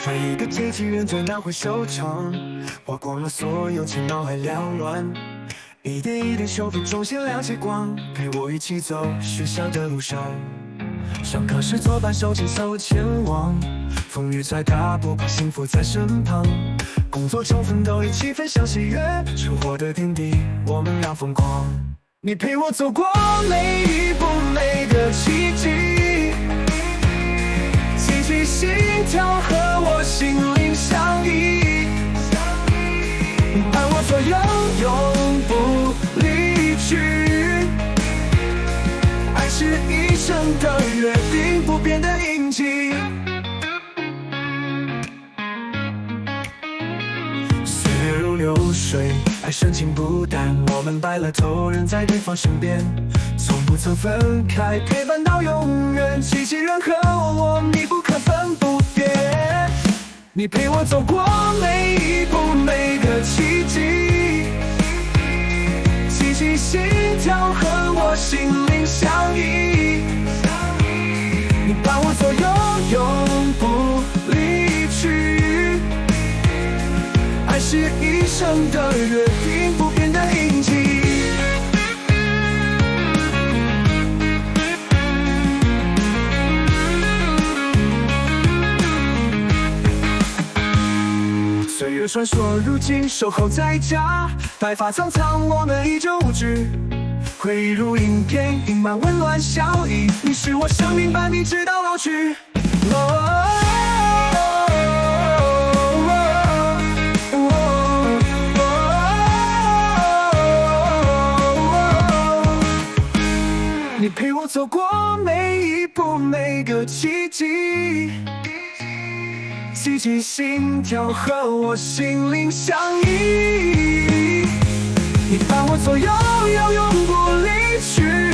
转一个机器人最难会收场，划过了所有情，脑海缭乱，一点一点修复，重新亮起光，陪我一起走学校的路上。上课时作伴手牵手前往，风雨再大不怕，幸福在身旁。工作中奋斗，一起分享喜悦，生活的点滴我们俩疯狂。你陪我走过每一步，每个奇迹，激起心跳和我心灵相依，伴我左右永不离去，爱是一生的约定，不变的印记。岁月如流水，爱深情不淡，我们白了头，人在对方身边，从不曾分开，陪伴到永远。机器人和我密不可分，不变。你陪我走过每一步，每个奇迹，激起心跳和我心灵相依，你伴我左右永不离去，爱是一生的约定，不变的印记。岁月穿梭，如今守候在家，白发苍苍，我们依旧无惧。回忆如影片，映满温暖笑意。你是我生命伴你直到老去。你陪我走过每一步，每个奇迹，激起心跳和我心灵相依，你伴我左右，永不离去。